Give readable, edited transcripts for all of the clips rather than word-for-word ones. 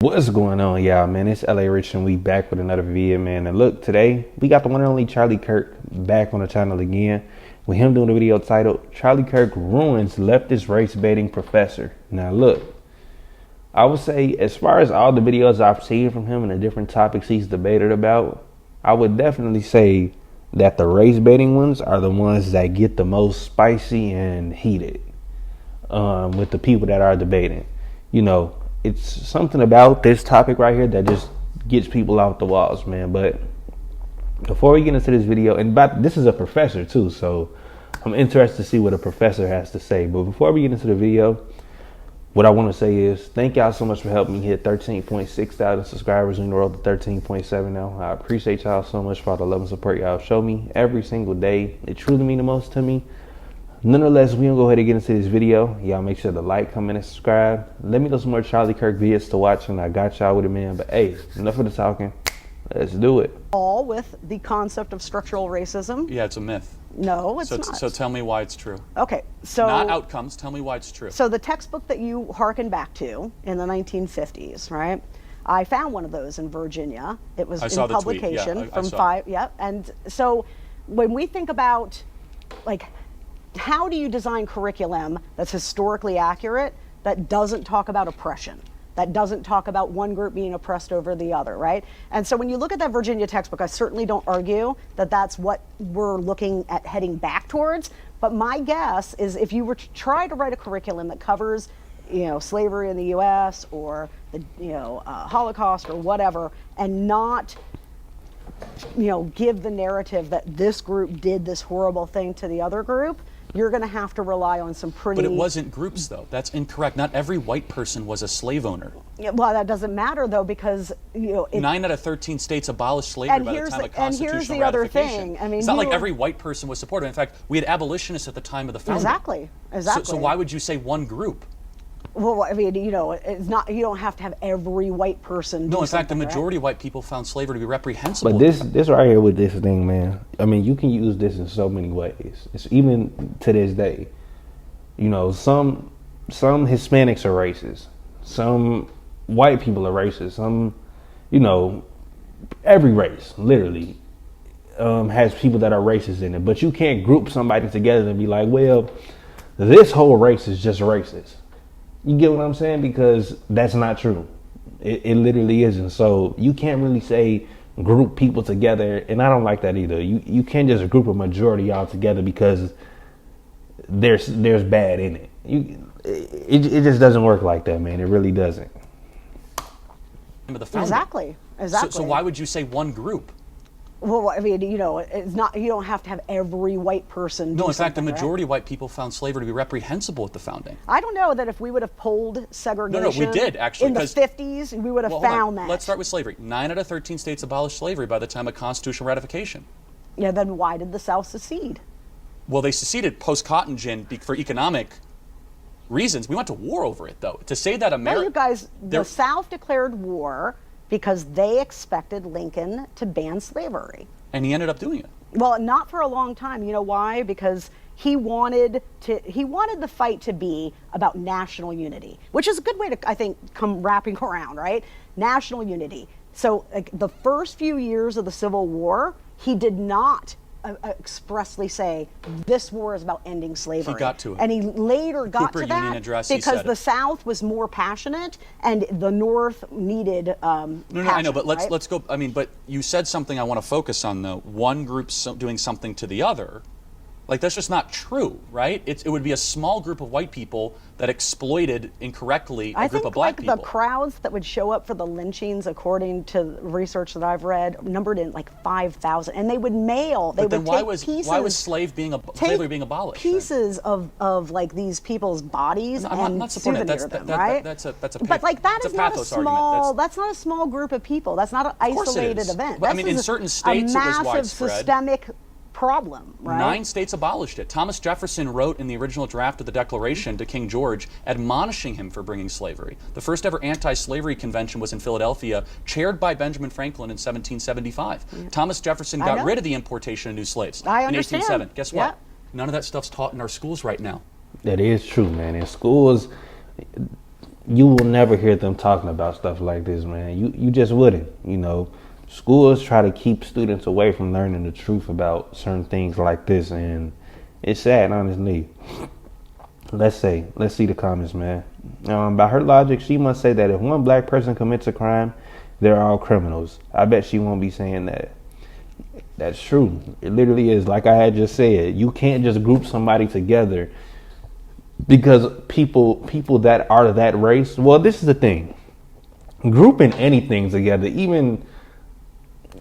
What's going on, y'all, man? It's LA Rich and we back with another video, man. And look, today we got the one and only Charlie Kirk back on the channel again with him doing a video titled Charlie Kirk Ruins Leftist Race Baiting Professor. Now look, I would say as far as all the videos I've seen from him and the different topics he's debated about, I would definitely say that the race baiting ones are the ones that get the most spicy and heated with the people that are debating. You know, it's something about this topic right here that just gets people out the walls, man. But before we get into this video, and this is a professor too, so I'm interested to see what a professor has to say. But before we get into the video, what I want to say is thank y'all so much for helping me hit 13.6 thousand subscribers on the road to 13.7 now. I appreciate y'all so much for all the love and support y'all show me every single day. It truly means the most to me. Nonetheless, we're gonna go ahead and get into this video. Y'all make sure to like, comment, and subscribe. Let me know some more Charlie Kirk videos to watch, and I got y'all with it, man. But hey, enough of the talking. Let's do it. All with the concept of structural racism. Yeah, it's a myth. No, it's not. So tell me why it's true. Okay, so not outcomes. Tell me why it's true. So the textbook that you hearken back to in the 1950s, right? I found one of those in Virginia. It was in publication from five. Yeah, and so when we think about like, how do you design curriculum that's historically accurate, that doesn't talk about oppression, that doesn't talk about one group being oppressed over the other, right? And so when you look at that Virginia textbook, I certainly don't argue that that's what we're looking at heading back towards. But my guess is if you were to try to write a curriculum that covers, you know, slavery in the U.S. or the, Holocaust or whatever, and not, give the narrative that this group did this horrible thing to the other group, you're going to have to rely on some pretty... But it wasn't groups, though. That's incorrect. Not every white person was a slave owner. Yeah, well, that doesn't matter, though, because, 9 out of 13 states abolished slavery by the time of constitutional ratification. I mean, it's not like every white person was supportive. In fact, we had abolitionists at the time of the founding. Exactly. So why would you say one group? Well, I mean, it's not. You don't have to have every white person. No, in fact, the majority of white people found slavery to be reprehensible. But this right here with this thing, man. I mean, you can use this in so many ways. It's even to this day. Some Hispanics are racist. Some white people are racist. Some, every race literally has people that are racist in it. But you can't group somebody together and be like, well, this whole race is just racist. You get what I'm saying? Because that's not true. It literally isn't. So you can't really say group people together, and I don't like that either. You can't just group a majority y'all together because there's bad in it. It just doesn't work like that, man. It really doesn't. Exactly. So why would you say one group? Well, I mean, it's not. You don't have to have every white person. No, in fact, the majority of white people found slavery to be reprehensible at the founding. I don't know that if we would have polled segregation. No, we did actually in the 50s. We would have found that. Let's start with slavery. 9 out of 13 states abolished slavery by the time of constitutional ratification. Yeah, then why did the South secede? Well, they seceded post-Cotton Gin for economic reasons. We went to war over it, though. To say that America... No, you guys, the South declared war because they expected Lincoln to ban slavery. And he ended up doing it. Well, not for a long time. You know why? Because he wanted the fight to be about national unity, which is a good way to, I think, come wrapping around, right? National unity. So like, the first few years of the Civil War, he did not expressly say this war is about ending slavery. He got to it. And he later got to that because the South was more passionate and the North needed passion, I know, but right? let's go. I mean, but you said something I want to focus on, though. One group doing something to the other. Like, that's just not true, right? It would be a small group of white people that exploited incorrectly a group of black people. I think the crowds that would show up for the lynchings, according to research that I've read, numbered in like 5,000. And they would mail, why was slavery being abolished? Pieces of like these people's bodies and souvenir them, right? That's a but like that is not a small, that's not a small group of people. That's not an isolated event. But, I mean, in certain states it was widespread. A massive systemic problem, right? 9 states abolished it. Thomas Jefferson wrote in the original draft of the Declaration to King George, admonishing him for bringing slavery. The first ever anti-slavery convention was in Philadelphia, chaired by Benjamin Franklin in 1775. Yeah. Thomas Jefferson got rid of the importation of new slaves in 1807. Guess what? None of that stuff's taught in our schools right now. That is true, man. In schools, you will never hear them talking about stuff like this, man. You just wouldn't. You know, schools try to keep students away from learning the truth about certain things like this, and it's sad, honestly. Let's see the comments, man. By her logic, she must say that if one black person commits a crime, they're all criminals. I bet she won't be saying that. That's true. It literally is. Like I had just said, you can't just group somebody together because people that are that race. Well, this is the thing. Grouping anything together, even,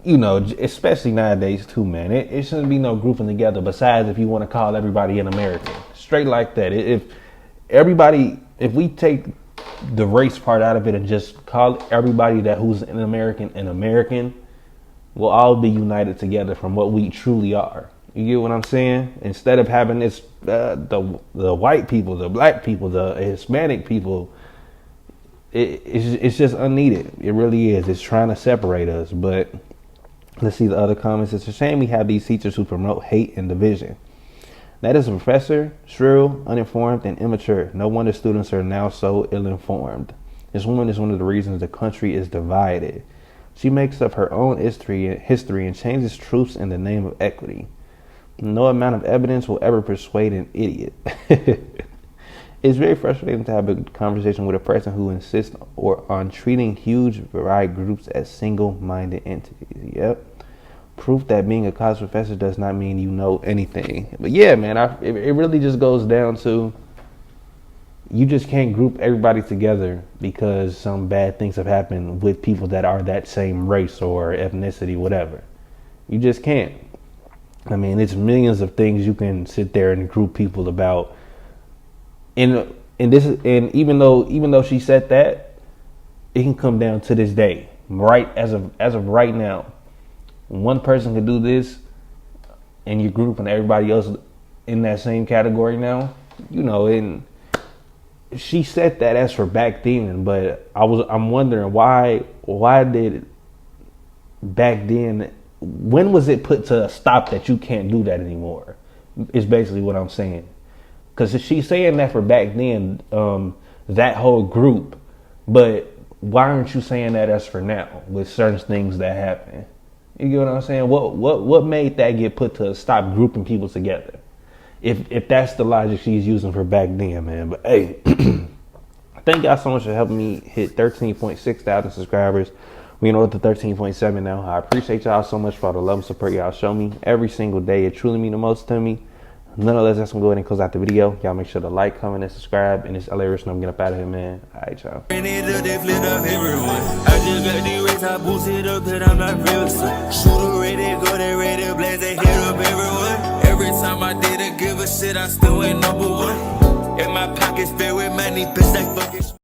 you know, especially nowadays too, man. It shouldn't be no grouping together besides if you want to call everybody an American. Straight like that. If we take the race part out of it and just call everybody that who's an American, we'll all be united together from what we truly are. You get what I'm saying? Instead of having this, the white people, the black people, the Hispanic people, it's just unneeded. It really is. It's trying to separate us. But let's see the other comments. It's a shame we have these teachers who promote hate and division. That is a professor, shrill, uninformed, and immature. No wonder students are now so ill-informed. This woman is one of the reasons the country is divided. She makes up her own history and changes truths in the name of equity. No amount of evidence will ever persuade an idiot. It's very frustrating to have a conversation with a person who insists on treating huge varied groups as single-minded entities. Yep. Proof that being a college professor does not mean you know anything. But yeah, man, it really just goes down to you just can't group everybody together because some bad things have happened with people that are that same race or ethnicity, whatever. You just can't. I mean, it's millions of things you can sit there and group people about. And even though she said that, it can come down to this day, right as of right now. One person could do this, and you're grouping everybody else in that same category now. You know, and she said that as for back then, but I'm wondering why did back then, when was it put to a stop that you can't do that anymore? Is basically what I'm saying. Because she's saying that for back then, that whole group, but why aren't you saying that as for now with certain things that happen? You get what I'm saying? What made that get put to stop grouping people together? If that's the logic she's using for back then, man. But hey, thank y'all so much for helping me hit 13.6 thousand subscribers. We know to 13.7 now. I appreciate y'all so much for all the love and support y'all show me every single day. It truly means the most to me. Nonetheless, that's gonna go ahead and close out the video. Y'all make sure to like, comment, and subscribe. And it's LA Rich, and I'm getting up out of here, man. All right, y'all. I just got the race, I boost it up, but I'm not real. Shooter ready, go there, ready, blaze, they hit up everyone. Every time I did a give a shit, I still ain't number one. And my pockets filled with money, bitch, like fucking.